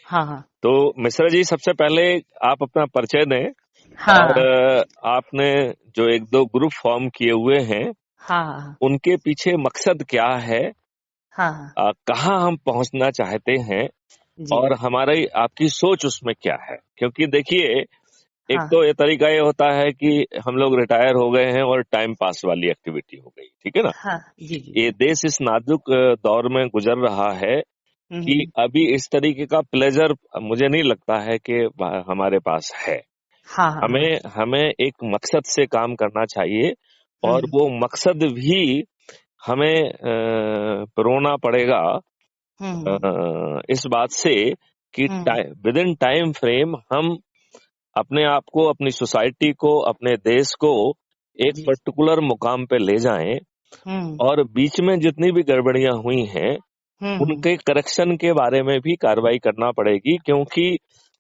हाँ हाँ तो मिश्रा जी, सबसे पहले आप अपना परिचय दें, हाँ और आपने जो एक दो ग्रुप फॉर्म किए हुए हैं, हाँ हाँ उनके पीछे मकसद क्या है, हाँ हाँ कहाँ हम पहुंचना चाहते हैं, जी और हमारी आपकी सोच उसमें क्या है। क्योंकि देखिए, एक हाँ तो ये तरीका ये होता है कि हम लोग रिटायर हो गए हैं और टाइम पास वाली एक्टिविटी हो गई, ठीक है ना। हाँ जी जी ये देश इस नाजुक दौर में गुजर रहा है कि हम्म, अभी इस तरीके का प्लेजर मुझे नहीं लगता है कि हमारे पास है। हाँ हाँ हाँ हमें हमें एक मकसद से काम करना चाहिए, और हम्म वो मकसद भी हमें प्रोना पड़ेगा हम्म इस बात से कि हम्म विद इन टाइम फ्रेम हम अपने आप को, अपनी सोसाइटी को, अपने देश को एक जी पर्टिकुलर मुकाम पे ले जाएं, हम्म और बीच में जितनी भी गड़बड़ियां हुई हैं हम्म उनके करेक्शन के बारे में भी कार्रवाई करना पड़ेगी। क्योंकि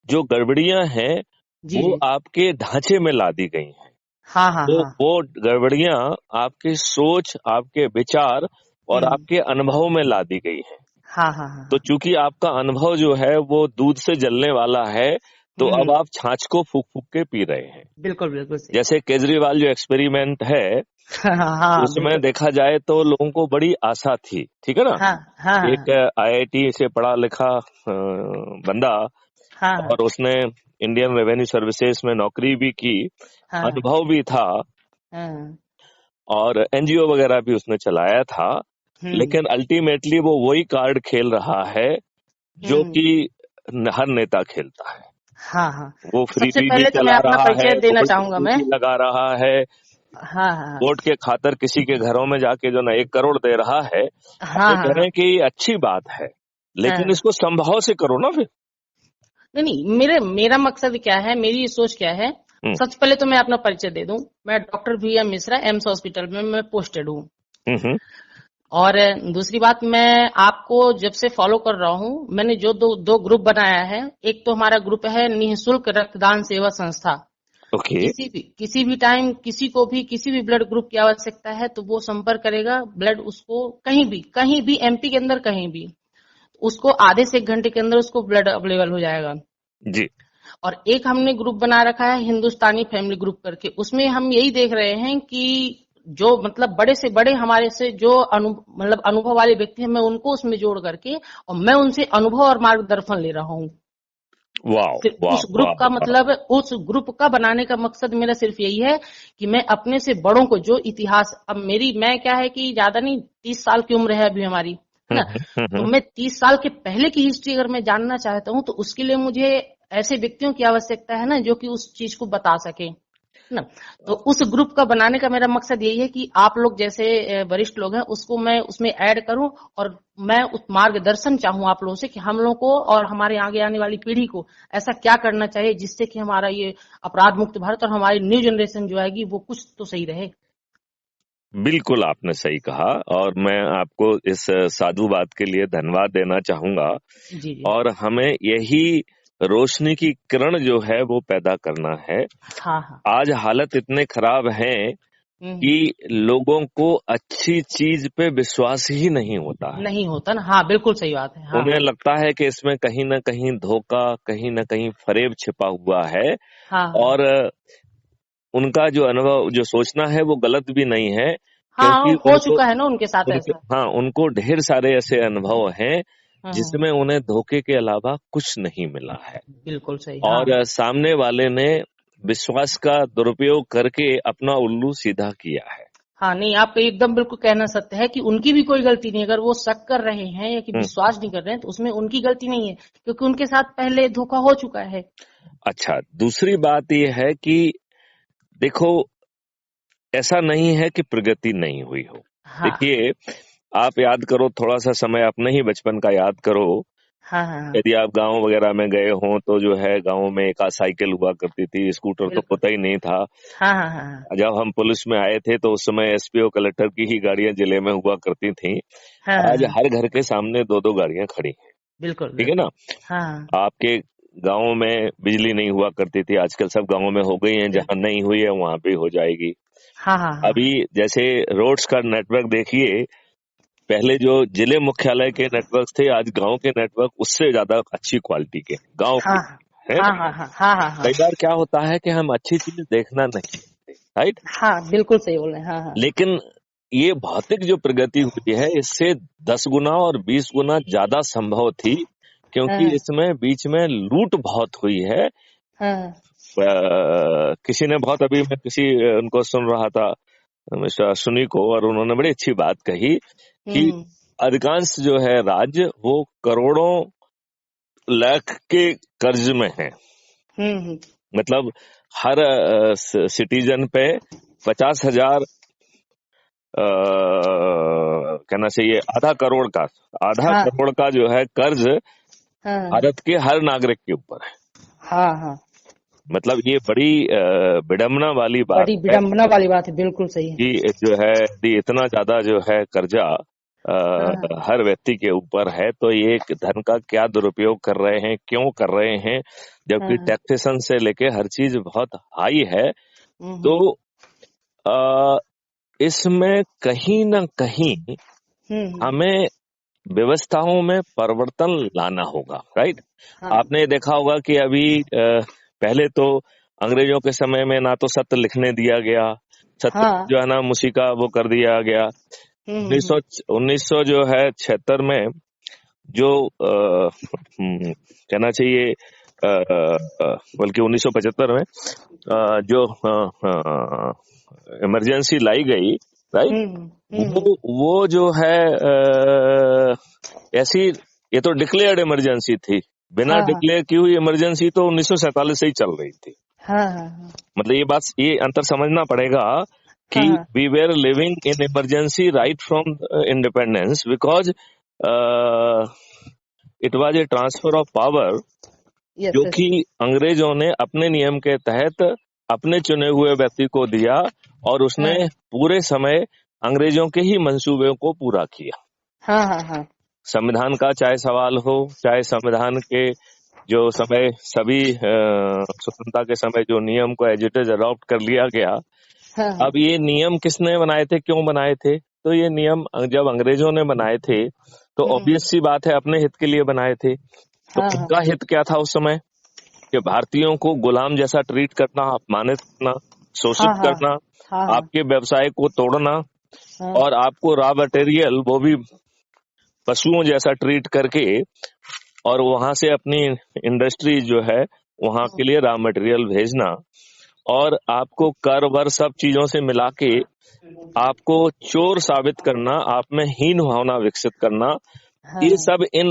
जो गड़बड़ियां हैं जी वो जी आपके ढांचे में ला दी गई हैं। हाँ हाँ तो हाँ वो गड़बड़ियां आपकी सोच, आपके विचार और हम्म आपके अनुभव में ला दी गई हैं। हाँ हाँ हाँ तो हाँ चूंकि आपका अनुभव जो है वो दूध से जलने वाला है, तो अब हम्म आप छाछ को फूक फूक के पी रहे हैं। बिल्कुल बिल्कुल सही जैसे केजरीवाल जो एक्सपेरिमेंट है, हाँ हाँ उसमें बिल्कुल देखा जाए तो लोगों को बड़ी आशा थी, ठीक है ना। हाँ हाँ एक हाँ आईआईटी से पढ़ा लिखा बंदा, हाँ हाँ और उसने इंडियन रेवेन्यू सर्विसेज में नौकरी भी की, हाँ अनुभव भी था, हाँ और एनजीओ वगैरह भी उसने चलाया था। हम्म लेकिन अल्टीमेटली वो वही कार्ड खेल रहा है जो हम्म कि हर नेता खेलता है। हाँ हाँ वो सबसे फ्रीबी भी पहले तो मैं चला अपना रहा है, परिचय देना गोल्ड चाहूंगा मैं ड्यूटी लगा रहा है, हाँ हाँ वोट के खातर किसी के घरों में जाके जो ना 1 करोड़ दे रहा है। हम हाँ ये हाँ कह रहे हाँ हैं कि ये अच्छी बात है, लेकिन हाँ इसको संभाव से करो ना फिर। नहीं नहीं मेरा मकसद क्या है, मेरी सोच क्या है। हम्म सबसे पहले तो मैं अपना परिचय दे दूं। मैं doctor V M Mishra, AIIMS hospital में मैं पोस्टेड हूँ। हम्म और दूसरी बात, मैं आपको जब से फॉलो कर रहा हूँ, मैंने जो दो ग्रुप बनाया है। एक तो हमारा ग्रुप है निःशुल्क रक्तदान सेवा संस्था। ओके। किसी भी टाइम किसी को भी किसी भी ब्लड ग्रुप की आवश्यकता है तो वो संपर्क करेगा। ब्लड उसको कहीं भी एमपी के अंदर कहीं भी उसको आधे से 1 घंटे के अंदर उसको ब्लड अवेलेबल हो जाएगा। जी। और एक हमने ग्रुप बना रखा है हिंदुस्तानी फैमिली ग्रुप करके। उसमें हम यही देख रहे हैं कि जो मतलब बड़े से बड़े हमारे से जो मतलब अनुभव वाले व्यक्ति हैं, मैं उनको उसमें जोड़ करके और मैं उनसे अनुभव और मार्गदर्शन ले रहा हूँ। वाह फिर वाह उस ग्रुप वाह का वाह। मतलब उस ग्रुप का बनाने का मकसद मेरा सिर्फ यही है कि मैं अपने से बड़ों को जो इतिहास, अब मैं क्या है कि ज्यादा नहीं, 30 साल की उम्र है अभी हमारी, है ना। तो मैं 30 साल के पहले की हिस्ट्री अगर मैं जानना चाहता हूँ तो उसके लिए मुझे ऐसे व्यक्तियों की आवश्यकता है ना, जो कि उस चीज को बता सके, है ना। तो उस ग्रुप का बनाने का मेरा मकसद यही है कि आप लोग जैसे वरिष्ठ लोग हैं उसको मैं उसमें ऐड करूं, और मैं उस मार्गदर्शन चाहूं आप लोगों से कि हम लोगों को और हमारे आगे आने वाली पीढ़ी को ऐसा क्या करना चाहिए जिससे कि हमारा ये अपराध मुक्त भारत और हमारी न्यू जनरेशन जो आएगी वो कुछ तो सही रहे। बिल्कुल आपने सही कहा, और मैं आपको इस साधु बात के लिए धन्यवाद देना चाहूंगा। जी जी और हमें यही रोशनी की किरण जो है वो पैदा करना है। हाँ हाँ आज हालत इतने खराब हैं हम्म, कि लोगों को अच्छी चीज पे विश्वास ही नहीं होता है। नहीं होता ना, हाँ बिल्कुल सही बात है, हाँ उन्हें हाँ लगता है कि इसमें कहीं ना कहीं धोखा, कहीं ना कहीं फरेब छिपा हुआ है। हाँ हाँ और उनका जो अनुभव, जो सोचना है वो गलत भी नहीं है। हाँ क्योंकि हो उनको चुका है ना उनके साथ ऐसा। हाँ, उनको ढेर सारे ऐसे अनुभव हैं हाँ जिसमें उन्हें धोखे के अलावा कुछ नहीं मिला है। बिल्कुल सही, हाँ और सामने वाले ने विश्वास का दुरुपयोग करके अपना उल्लू सीधा किया है। हाँ नहीं, आपका एकदम बिल्कुल कहना सत्य है कि उनकी भी कोई गलती नहीं। अगर वो शक कर रहे हैं या कि हम्म, विश्वास नहीं कर रहे हैं तो उसमें उनकी गलती नहीं है, क्योंकि उनके साथ पहले धोखा हो चुका है। अच्छा, दूसरी बात यह है कि देखो, ऐसा नहीं है कि प्रगति नहीं हुई हो। हाँ देखिए, आप याद करो, थोड़ा सा समय अपने ही बचपन का याद करो। हाँ हाँ यदि आप गांव वगैरह में गए हों तो जो है, गांव में एक आध साइकिल हुआ करती थी, स्कूटर तो बिल्कुल, होता ही नहीं था। हाँ हाँ हाँ जब हम पुलिस में आए थे तो उस समय एसपीओ कलेक्टर की ही गाड़ियां जिले में हुआ करती थी। हाँ हाँ आज हाँ हर घर के सामने दो दो गाड़ियां खड़ी हैं, बिल्कुल ठीक है बिल्कुल, ना। हाँ आपके गांव में बिजली नहीं हुआ करती थी, आजकल सब गांवों में हो गई है। जहां बिल्कुल, नहीं हुई है वहां भी हो जाएगी। हाँ हाँ हाँ अभी जैसे रोड्स का नेटवर्क देखिए, पहले जो जिले मुख्यालय के नेटवर्क थे, आज गांव के नेटवर्क उससे ज्यादा अच्छी क्वालिटी के गांव हाँ के है। हाँ हाँ हाँ हाँ हाँ हाँ कई बार क्या होता है कि हम अच्छी चीज देखना नहीं, राइट। हाँ, बिल्कुल सही बोल रहे हैं। हाँ हाँ लेकिन ये भौतिक जो प्रगति हुई है इससे 10 गुना और 20 गुना ज्यादा संभव थी, क्योंकि हाँ इसमें बीच में लूट बहुत हुई है। हाँ किसी ने बहुत, अभी मैं किसी उनको सुन रहा था, मिस्टर सुनी को, और उन्होंने बड़ी अच्छी बात कही कि हम्म अधिकांश जो है राज्य वो करोड़ों लाख के कर्ज में है। हम्म मतलब हर सिटीजन पे 50,000 कहना चाहिए आधा हाँ करोड़ का जो है कर्ज हाँ भारत के हर नागरिक के ऊपर है। हाँ हाँ, मतलब ये बड़ी विडम्बना वाली बात बड़ी है विडम्बना वाली बात है, बिल्कुल सही है। कि जो है यदि इतना ज्यादा जो है कर्जा हाँ हर व्यक्ति के ऊपर है, तो ये धन का क्या दुरुपयोग कर रहे हैं, क्यों कर रहे हैं, जबकि हाँ टैक्सेशन से लेके हर चीज बहुत हाई है। तो हम्म अ, इसमें कहीं ना कहीं हम्म हमें व्यवस्थाओं में परिवर्तन लाना होगा, राइट। हाँ आपने देखा होगा कि अभी पहले तो अंग्रेजों के समय में ना तो सत्र लिखने दिया गया, सत्र हाँ जो है ना मुसीका वो कर दिया गया। हम्म 1900 जो है 76 में जो कहना चाहिए बल्कि 1975 में जो इमरजेंसी लाई गई, राइट। वो जो है ऐसी, ये तो डिक्लेयर्ड इमरजेंसी थी, बिना हाँ हाँ डिक्लेयर की हुई इमरजेंसी तो 1947 से ही चल रही थी। हाँ हाँ मतलब ये अंतर समझना पड़ेगा कि हाँ we were living in emergency right from independence, because it was a transfer of power, yes जो यस कि अंग्रेजों ने अपने नियम के तहत अपने चुने हुए व्यक्ति को दिया, और उसने हाँ पूरे समय अंग्रेजों के ही मंसूबे को पूरा किया। हाँ हाँ हाँ संविधान का चाहे सवाल हो, चाहे संविधान के जो समय सभी स्वतंत्रता के समय जो नियम को एज इट इज अडॉप्ट कर लिया गया। हाँ अब ये नियम किसने बनाए थे, क्यों बनाए थे? तो ये नियम जब अंग्रेजों ने बनाए थे तो ऑब्वियस सी बात है अपने हित के लिए बनाए थे। तो हाँ उनका हित क्या था उस समय? कि भारतीयों को गुलाम जैसा ट्रीट करना, अपमानित करना, शोषित हाँ हाँ करना, हाँ हाँ आपके व्यवसाय को तोड़ना, हाँ और आपको रॉ मटेरियल वो भी पशुओं जैसा ट्रीट करके, और वहां से अपनी इंडस्ट्री जो है वहां के लिए रॉ मटेरियल भेजना, और आपको कर वर सब चीजों से मिला के आपको चोर साबित करना, आप में हीन भावना विकसित करना, हाँ ये हाँ। सब इन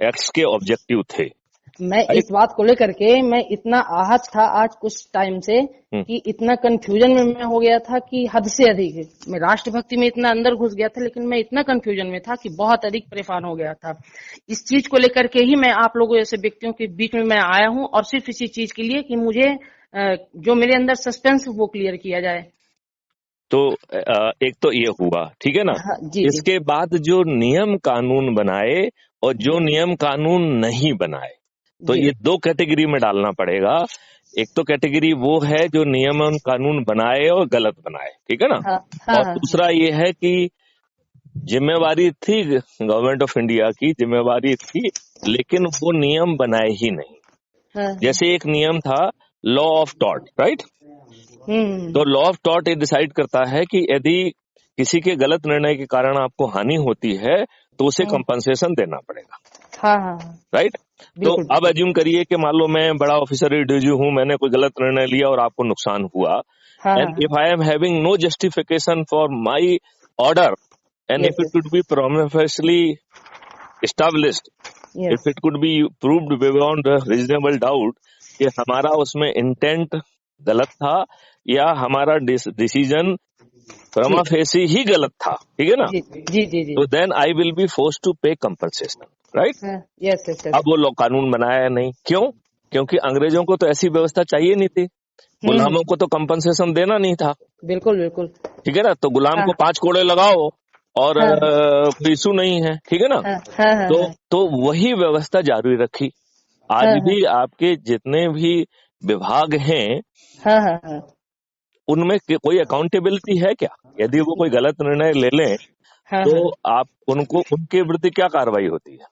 एक्ट्स के ऑब्जेक्टिव थे, मैं राइट। इस बात को लेकर के मैं इतना आहत था आज कुछ टाइम से कि इतना कंफ्यूजन में मैं हो गया था कि हद से अधिक। मैं राष्ट्रभक्ति में इतना अंदर घुस गया था, लेकिन मैं इतना कंफ्यूजन में था कि बहुत अधिक परेशान हो गया था। इस चीज को लेकर के ही मैं आप लोगों जैसे व्यक्तियों के बीच में मैं आया हूँ, और सिर्फ इसी चीज के लिए कि मुझे जो मेरे अंदर सस्पेंस वो क्लियर किया जाए। तो एक तो ये हुआ, ठीक है ना। हाँ, जी जी। इसके बाद जो नियम कानून बनाए और जो नियम कानून नहीं बनाए, तो जी ये दो कैटेगरी में डालना पड़ेगा। एक तो कैटेगरी वो है जो नियम और कानून बनाए और गलत बनाए, ठीक है ना। हाँ हाँ और हाँ दूसरा ये है कि जिम्मेवारी थी गवर्नमेंट ऑफ इंडिया की, जिम्मेवारी थी, लेकिन वो नियम बनाए ही नहीं। हाँ। जैसे एक नियम था लॉ ऑफ टॉर्ट, राइट। हम्म तो लॉ ऑफ टॉर्ट ये डिसाइड करता है कि यदि किसी के गलत निर्णय के कारण आपको हानि होती है तो उसे हम्म, कंपनसेशन देना पड़ेगा, हाँ हाँ हाँ, राइट। तो बिल्कुल अब बिल्कुल। एज्यूम करिए कि मान लो मैं बड़ा ऑफिसर डीजी हूं, मैंने कोई गलत निर्णय लिया और आपको नुकसान हुआ, हाँ हाँ and if I am having no justification for my order, and yes if it yes could be prima facie established, yes. if it could be proved beyond a reasonable doubt कि हमारा उसमें इंटेंट गलत था या हमारा डिसीजन प्रमा ठीक। Facie ही गलत था, ठीक है ना। जी जी जी जी। तो then I will be force to pay compensation, right. हाँ, यस यस यस। अब वो कानून बनाया नहीं, क्यों? क्योंकि अंग्रेजों को तो ऐसी व्यवस्था चाहिए नहीं थी, गुलामों को तो कंपनसेशन देना नहीं था, बिल्कुल बिल्कुल। ठीक है ना। तो गुलाम हाँ को 5 कोड़े लगाओ और हाँ कोई इशू नहीं है, ठीक है ना। हाँ हाँ हाँ हाँ तो वही व्यवस्था जारी रखी। आज हाँ भी आपके जितने भी विभाग हैं हाँ हाँ हाँ उनमें कोई अकाउंटेबिलिटी है क्या? यदि वो कोई गलत निर्णय ले लें हाँ तो हाँ आप उनको उनके विरुद्ध क्या कार्रवाई होती है?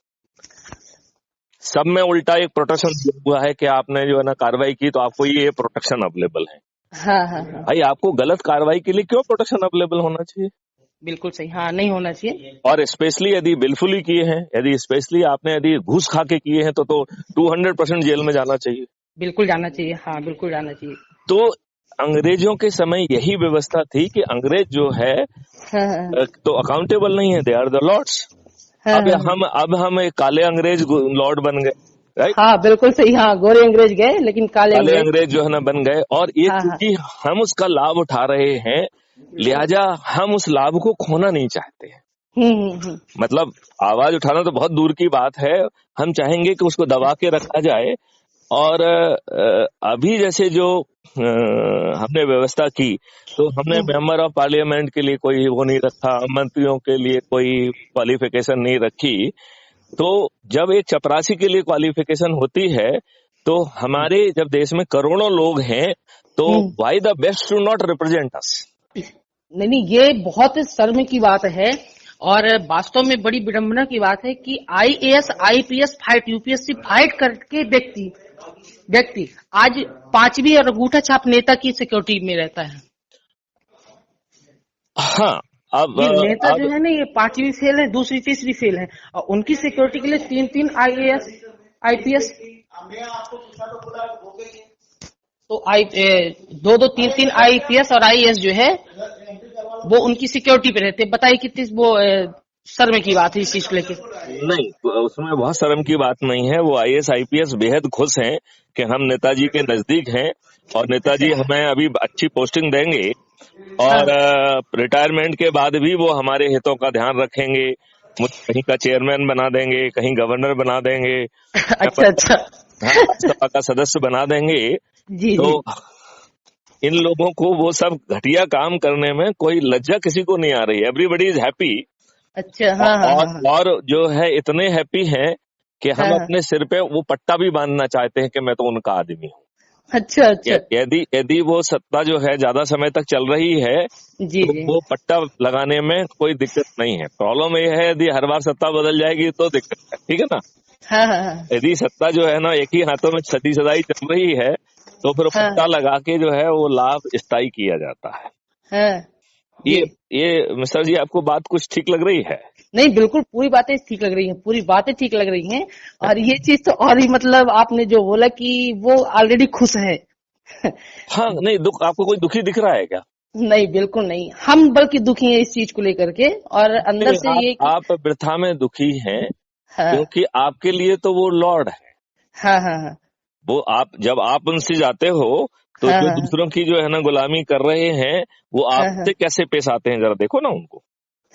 सब में उल्टा एक प्रोटेक्शन दिया हुआ है कि आपने जो है ना कार्रवाई की तो आपको ये प्रोटेक्शन अवेलेबल है। हाँ हाँ हाँ, भाई आपको गलत कार्रवाई के लिए क्यों प्रोटेक्शन अवेलेबल होना चाहिए? बिल्कुल सही, हाँ नहीं होना चाहिए। और स्पेशली यदि बिलफुली किए हैं, यदि स्पेशली आपने यदि घूस खा के किए हैं तो 200% जेल में जाना चाहिए। बिल्कुल जाना चाहिए, हाँ बिल्कुल जाना चाहिए। तो अंग्रेजों के समय यही व्यवस्था थी कि अंग्रेज जो है हाँ हाँ तो अकाउंटेबल नहीं है, दे आर द लॉर्ड्स। हाँ हाँ हाँ अब हम एक काले अंग्रेज लॉर्ड बन गए, राइट? हाँ, बिल्कुल सही, हाँ गोरे अंग्रेज गए लेकिन काले काले अंग्रेज। अंग्रेज जो है ना बन गए, और ये हाँ हाँ, क्योंकि हम उसका लाभ उठा रहे हैं, लिहाजा हम उस लाभ को खोना नहीं चाहते हैं। हम्म। मतलब आवाज उठाना तो बहुत दूर की बात है, हम चाहेंगे कि उसको दबा के रखा जाए। और अभी जैसे जो हमने व्यवस्था की, तो हमने मेंबर ऑफ पार्लियामेंट के लिए कोई वो नहीं रखा, मंत्रियों के लिए कोई क्वालिफिकेशन नहीं रखी। तो जब एक चपरासी के लिए क्वालिफिकेशन होती है, तो हमारे जब देश में करोड़ों लोग हैं, तो why the best to not represent us? नहीं नहीं, ये बहुत शर्म की बात है और वास्तव में बड़ी विडंबना की बात है कि IAS IPS fight, UPSC fight करके व्यक्ति आज 5वीं और अंगूठा छाप नेता की सिक्योरिटी में रहता है। हाँ, ये नेता अब जो है ना, ये 5वीं फेल है, दूसरी तीसरी फेल है, और उनकी सिक्योरिटी के लिए 3 आईएएस आईपीएस, तो दो 3 आईपीएस और आईएएस जो है वो उनकी सिक्योरिटी पे रहते हैं। बताइए कितनी वो शर्म की बात है इस चीज को लेके। नहीं, उसमें बहुत शर्म की बात नहीं है। वो आईएएस आईपीएस बेहद खुश हैं कि हम नेताजी के नजदीक हैं और नेताजी अच्छा, हमें अभी अच्छी पोस्टिंग देंगे, हाँ, और रिटायरमेंट के बाद भी वो हमारे हितों का ध्यान रखेंगे। मुझे कहीं का चेयरमैन बना देंगे, कहीं गवर्नर बना देंगे, अच्छा अच्छा, हाँ, राज्यसभा का सदस्य बना देंगे। जी तो जी, इन लोगों को वो सब घटिया काम करने में कोई लज्जा किसी को नहीं आ रही है। Everybody is happy. अच्छा, हाँ हाँ हाँ हाँ और जो है इतने हैप्पी हैं कि हम हाँ हाँ, अपने सिर पे वो पट्टा भी बांधना चाहते हैं कि मैं तो उनका आदमी हूँ। अच्छा अच्छा, यदि यदि वो सत्ता जो है ज्यादा समय तक चल रही है, जी तो जी, वो पट्टा लगाने में कोई दिक्कत नहीं है। प्रॉब्लम ये है यदि हर बार सत्ता बदल जाएगी तो दिक्कत है, ठीक है ना? हाँ हाँ हाँ यदि सत्ता जो है ना एक ही हाथों में सदी सदाई चल रही है, तो फिर हाँ पट्टा लगा के जो है वो लाभ स्थायी किया जाता है। हाँ, ये जी, ये मिस्टर जी, आपको बात कुछ ठीक लग रही है? नहीं बिल्कुल पूरी बातें ठीक लग रही हैं, पूरी बातें ठीक लग रही हैं। और ये चीज तो और ही मतलब आपने जो बोला कि वो ऑलरेडी खुश है। हाँ, नहीं दुख, आपको कोई दुखी दिख रहा है क्या? नहीं बिल्कुल नहीं, हम बल्कि दुखी हैं इस चीज को लेकर के, और अंदर नहीं, से ये कि आप वृथा में दुखी हैं, हाँ क्योंकि आपके लिए तो वो लॉर्ड है। हाँ हाँ हाँ वो आप जब आप उनसे जाते हो तो हाँ जो हाँ दूसरों की जो है ना गुलामी कर रहे हैं, वो हाँ हाँ आपसे कैसे पेश आते हैं, जरा देखो ना उनको।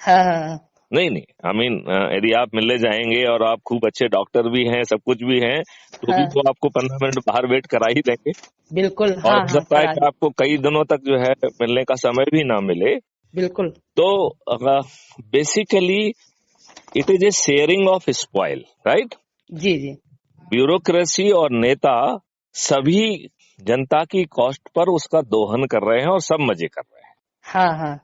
हाँ हाँ, नहीं नहीं, आई मीन यदि आप मिलने जाएंगे और आप खूब अच्छे डॉक्टर भी हैं, सब कुछ भी हैं, तो भी हाँ, वो आपको 15 मिनट बाहर वेट करा ही देंगे। बिल्कुल, और हाँ हो हाँ सकता है कि कराही, आपको कई दिनों तक जो है मिलने का समय भी ना मिले। बिल्कुल, तो basically it is a sharing of spoil, right? जी जी, ब्यूरोक्रेसी और नेता सभी जनता की कॉस्ट पर उसका दोहन कर रहे हैं और सब मजे कर रहे हैं। हाँ हाँ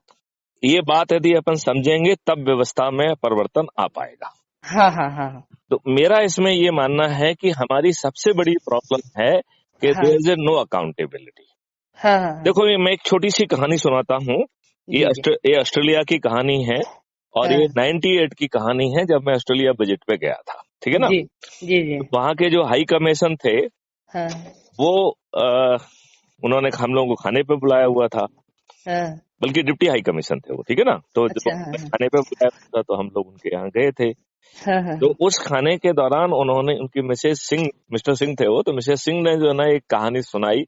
ये बात यदि अपन समझेंगे तब व्यवस्था में परिवर्तन आ पाएगा। हाँ हाँ हाँ तो मेरा इसमें ये मानना है कि हमारी सबसे बड़ी प्रॉब्लम है कि हाँ देयर इज नो अकाउंटेबिलिटी। हाँ हाँ हाँ, देखो, ये मैं एक छोटी सी कहानी सुनाता हूँ। जी जी, ये ऑस्ट्रेलिया की कहानी है, और ये हाँ 98 की कहानी है, जब मैं ऑस्ट्रेलिया विजिट पे गया था, ठीक है ना? जी जी जी, तो वहाँ के जो हाई कमीशन थे, हाँ वो उन्होंने हम लोगों को खाने पे बुलाया हुआ था, हाँ, बल्कि डिप्टी हाई कमीशन थे वो, ठीक है ना? तो जो अच्छा, हाँ खाने पे बुलाया हुआ था तो हम लोग उनके यहाँ गए थे। हाँ हाँ तो उस खाने के दौरान उन्होंने, उनकी मिसेज सिंह, मिस्टर सिंह थे वो, तो मिसेज सिंह ने जो है ना एक कहानी सुनाई,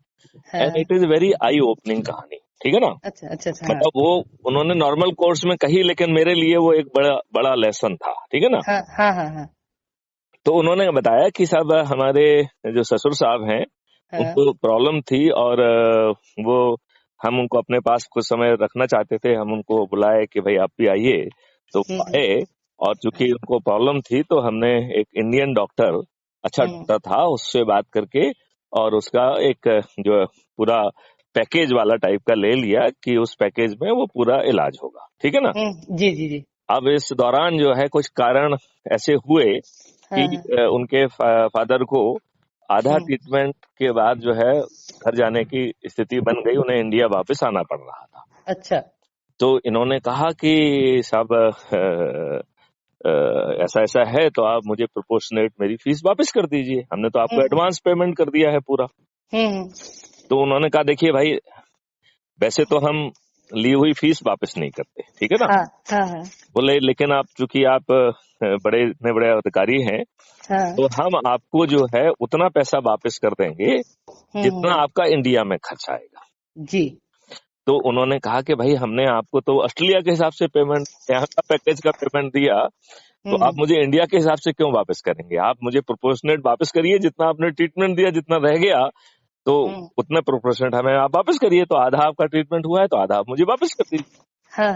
एंड हाँ, it is very I opening कहानी, ठीक है ना? अच्छा अच्छा अच्छा, हाँ मतलब वो उन्होंने नॉर्मल कोर्स में कही, लेकिन मेरे लिए वो एक बड़ा बड़ा लेसन था, ठीक है ना? हाँ हाँ हाँ हाँ तो उन्होंने बताया कि साहब हमारे जो ससुर साहब हैं, हाँ, उनको प्रॉब्लम थी, और वो, हम उनको अपने पास कुछ समय रखना चाहते थे। हम उनको बुलाए कि भाई आप भी आइए, तो वो हम्म आए। और चूंकि उनको प्रॉब्लम थी तो हमने एक इंडियन डॉक्टर, अच्छा हम्म डॉक्टर था, उससे बात करके और उसका एक जो पूरा पैकेज वाला टाइप का ले लिया कि उस पैकेज में वो पूरा इलाज होगा, ठीक है ना। जी जी जी। अब इस दौरान जो है कुछ कारण ऐसे हुए कि उनके फादर को आधा ट्रीटमेंट के बाद जो है घर जाने की स्थिति बन गई, उन्हें इंडिया वापस आना पड़ रहा था। अच्छा। तो इन्होंने कहा कि साहब ऐसा ऐसा है तो आप मुझे प्रोपोर्शनेट मेरी फीस वापस कर दीजिए, हमने तो आपको एडवांस पेमेंट कर दिया है पूरा। तो उन्होंने कहा देखिए भाई, वैसे तो हम ली हुई फीस वापस नहीं करते, ठीक है ना। बोले लेकिन आप चूंकि आप बड़े अधिकारी हैं, तो हम आपको जो है उतना पैसा वापस कर देंगे जितना आपका इंडिया में खर्च आएगा जी। तो उन्होंने कहा कि भाई हमने आपको तो ऑस्ट्रेलिया के हिसाब से पेमेंट, यहाँ का पैकेज का पेमेंट दिया, तो आप मुझे इंडिया के हिसाब से क्यों वापस करेंगे? आप मुझे प्रोपोर्शनेट वापस करिए, जितना आपने ट्रीटमेंट दिया जितना रह गया तो उतना प्रोपोर्शनेट हमें आप वापस करिए। तो आधा आपका ट्रीटमेंट हुआ है तो आधा आप मुझे वापस कर दीजिए।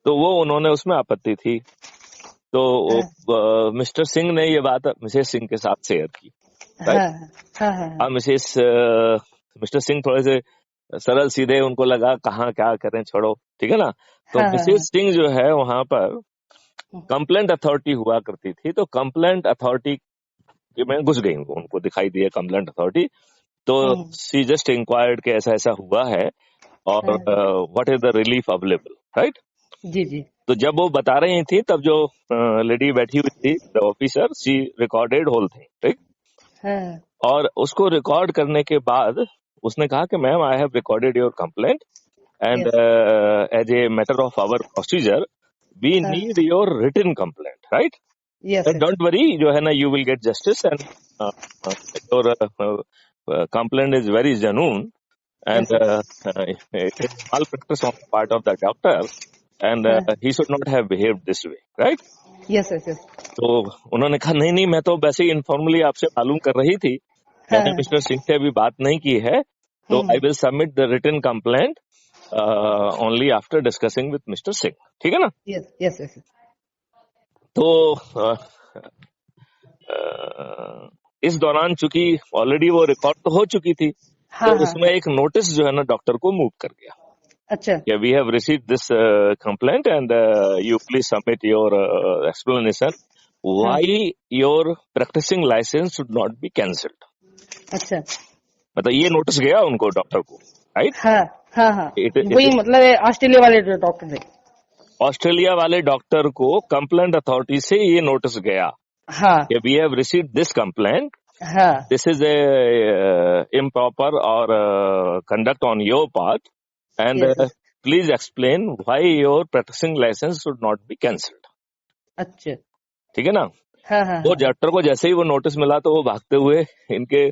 तो वो उन्होंने उसमें आपत्ति थी। तो मिस्टर सिंह ने ये बात मिसेस सिंह के साथ शेयर की। अब मिस्टर सिंह थोड़े से सरल सीधे, उनको लगा कहाँ क्या करें, छोड़ो, ठीक है ना। तो मिसेस सिंह जो है वहां पर कंप्लेंट अथॉरिटी हुआ करती थी, तो कंप्लेंट अथॉरिटी में घुस गई, उनको दिखाई दिया कंप्लेंट अथॉरिटी। तो सी जस्ट इंक्वायर्ड कि ऐसा ऐसा हुआ है और what is the relief available, right. जी जी। तो जब वो बता रही थी तब जो लेडी बैठी हुई थी, the officer, she recorded whole thing, ठीक। और उसको रिकॉर्ड करने के बाद उसने कहा कि ma'am I have recorded your complaint and as a matter of our procedure we need your written complaint, right. Don't worry, जो है ना, you will get justice and your complaint is very genuine and malpractice on the part of the doctor and he should not have behaved this way, right? Yes, yes, yes. तो उन्होंने कहा नहीं नहीं, मैं तो वैसे ही इनफॉर्मली आपसे मालूम कर रही थी, मैंने मिस्टर सिंह से अभी बात नहीं की है, तो I will submit the written complaint only after discussing with mister Singh, ठीक है ना। Yes yes yes. तो इस दौरान चूंकि ऑलरेडी वो रिकॉर्ड तो हो चुकी थी, तो उसमें एक नोटिस जो है ना डॉक्टर को मूव कर गया। अच्छा। We have received this complaint and you please submit your explanation why your practising licence should not be cancelled. अच्छा। मतलब ये नोटिस गया उनको, डॉक्टर को, राइट। वही मतलब ऑस्ट्रेलिया वाले डॉक्टर थे, ऑस्ट्रेलिया वाले डॉक्टर को कंप्लेंट अथॉरिटी से ये नोटिस गया कि we have received this complaint, this is a improper or conduct on your part and please explain why your practicing license should not be cancelled. अच्छा, ठीक है ना। वो डॉक्टर को जैसे ही वो नोटिस मिला तो वो भागते हुए इनके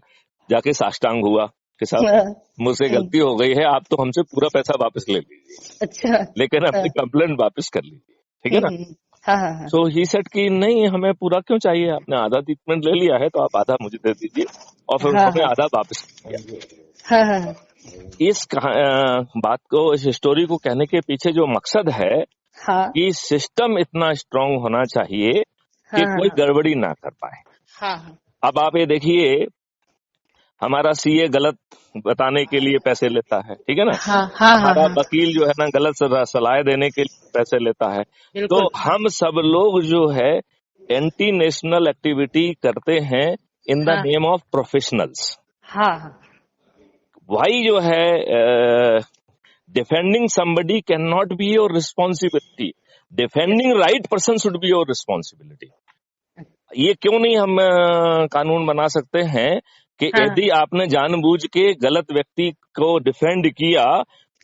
जाके साष्टांग हुआ कि साहब मुझसे गलती हो गई है, आप तो हमसे पूरा पैसा वापस ले लीजिए, अच्छा, लेकिन अपनी कंप्लेंट वापस कर लीजिए, ठीक है ना। सो ही सेड कि नहीं, हमें पूरा क्यों चाहिए, आपने आधा ट्रीटमेंट ले लिया है तो आप आधा मुझे दे दीजिए, और फिर उन्होंने आधा वापस किया। इस बात को, इस स्टोरी को कहने के पीछे जो मकसद है कि सिस्टम इतना स्ट्रांग होना चाहिए कि कोई गड़बड़ी ना कर पाए। अब आप ये देखिए, हमारा सीए गलत बताने के लिए पैसे लेता है, ठीक है ना। हमारा वकील जो है ना गलत सलाह देने के लिए पैसे लेता है। तो हम सब लोग जो है एंटी नेशनल एक्टिविटी करते हैं in the name of professionals. भाई जो है defending somebody can not be your responsibility, defending right person should be your responsibility. ये क्यों नहीं हम कानून बना सकते हैं कि यदि आपने जानबूझ के गलत व्यक्ति को डिफेंड किया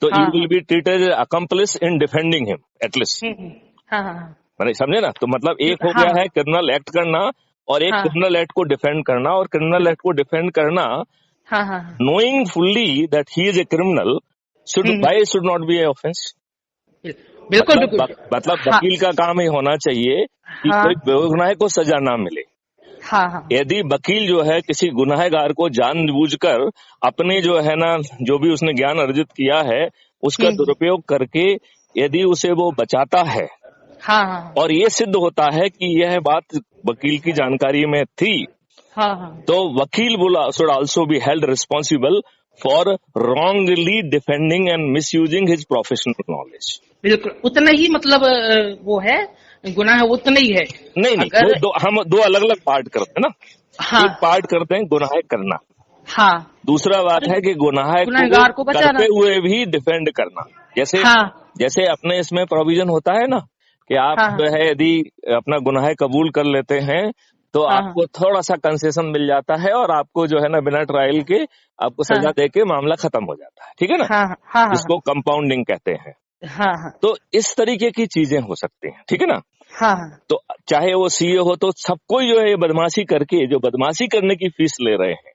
तो you will be treated accomplish in defending him at least. मैंने समझे ना। तो मतलब एक हो गया है क्रिमिनल एक्ट करना और एक क्रिमिनल एक्ट को डिफेंड करना, और क्रिमिनल एक्ट को डिफेंड करना knowing fully that he is a criminal should should not B A offence. बिल्कुल मतलब वकील का काम ही होना चाहिए कि कोई बेगुनाह को सजा ना मिले। यदि वकील जो है किसी गुनाहगार को जानबूझकर अपने जो है ना, जो भी उसने ज्ञान अर्जित किया है उसका दुरुपयोग करके यदि उसे वो बचाता है, और ये सिद्ध होता है कि यह बात वकील की जानकारी में थी, तो वकील should also be held responsible for wrongly defending and misusing his professional knowledge. बिल्कुल उतना ही मतलब वो है गुनाह, उतना ही है। नहीं नहीं, अगर हम दो अलग अलग पार्ट करते हैं ना। हाँ, एक पार्ट करते हैं गुनाह करना, हाँ, दूसरा बात है कि गुनहगार को बचाना, करते हुए भी डिफेंड करना। जैसे हाँ, जैसे अपने इसमें प्रोविजन होता है ना कि आप हाँ, जो है यदि अपना गुनाह कबूल कर लेते हैं तो हाँ, आपको थोड़ा सा कंसेशन मिल जाता है और आपको जो है ना बिना ट्रायल के आपको हाँ, सजा दे के मामला खत्म हो जाता है, ठीक है ना, हाँ, हाँ, जिसको कंपाउंडिंग कहते हैं। हाँ, हाँ, तो इस तरीके की चीजें हो सकती हैं, ठीक है ना। हाँ, तो चाहे वो सीए हो तो सबको जो है बदमाशी करके जो बदमाशी करने की फीस ले रहे हैं।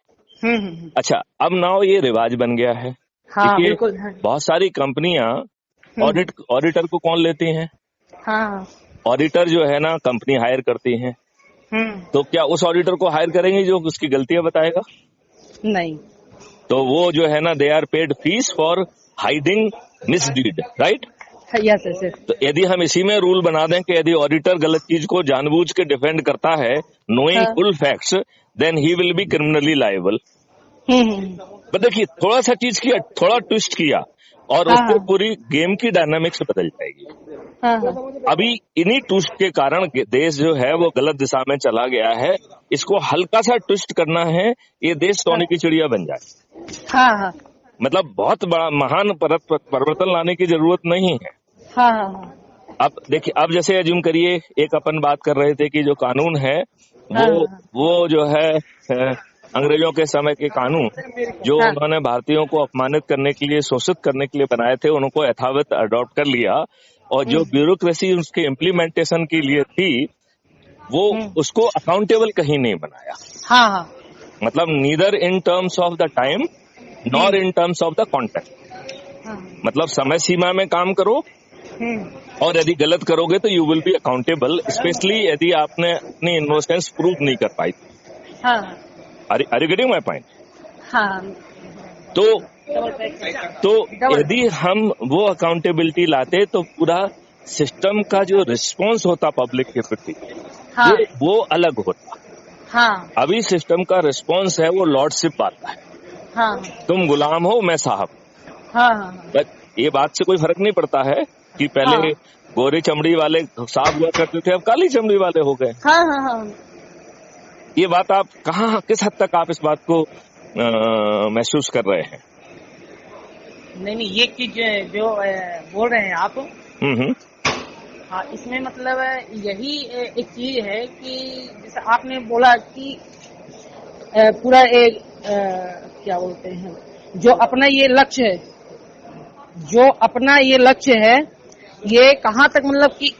अच्छा, अब नाउ ये रिवाज बन गया है। हाँ, देखिए बिल्कुल, बहुत सारी कंपनियां ऑडिटर को कौन लेती हैं? हाँ, ऑडिटर जो है ना कंपनी हायर करती है। तो क्या उस ऑडिटर को हायर करेंगे जो उसकी गलतियां बताएगा? नहीं, तो वो जो है ना they are paid fees for hiding misdeed, right. Yes yes. तो यदि हम इसी में रूल बना दें कि यदि ऑडिटर गलत चीज को जानबूझ के डिफेंड करता है knowing full facts, then he will be criminally liable. पर देखिए थोड़ा सा चीज किया, थोड़ा ट्विस्ट किया और उससे पूरी गेम की डायनामिक्स बदल जाएगी। अभी इन्हीं ट्विस्ट के कारण देश जो है वो गलत दिशा में चला गया है। इसको हल्का सा ट्विस्ट करना है, ये देश सोने की चिड़िया बन जाए। मतलब बहुत बड़ा महान परिवर्तन लाने की जरूरत नहीं है। अब देखिए, अब जैसे अज्यूम करिए एक अपन बात कर रहे थे कि जो कानून है वो जो है अंग्रेजों के समय के कानून जो उन्होंने भारतीयों को अपमानित करने के लिए, शोषित करने के लिए बनाए थे, उनको यथावत अडॉप्ट कर लिया और जो ब्यूरोक्रेसी उसके इम्प्लीमेंटेशन के लिए थी वो उसको अकाउंटेबल कहीं नहीं बनाया। मतलब neither in terms of the time nor in terms of the contact. मतलब समय सीमा में काम करो और यदि गलत करोगे तो you will be accountable, specially यदि आपने अपनी इनोसेंस प्रूव नहीं कर पाई। Are you getting my point? तो यदि हम वो अकाउंटेबिलिटी लाते तो पूरा सिस्टम का जो रिस्पॉन्स होता पब्लिक के प्रति वो अलग होता। अभी सिस्टम का रिस्पॉन्स है वो लॉर्डशिप आता है। तुम गुलाम हो, मैं साहब। ये बात से कोई फर्क नहीं पड़ता है कि पहले गोरी चमड़ी वाले साहब हुआ करते थे, अब काली चमड़ी वाले हो गए। ये बात आप कहाँ, किस हद तक आप इस बात को महसूस कर रहे हैं? नहीं, ये चीज जो बोल रहे हैं आप, हाँ, इसमें मतलब यही एक चीज है कि जैसे आपने बोला कि पूरा एक क्या बोलते हैं, जो अपना ये लक्ष्य है, ये कहाँ तक मतलब कि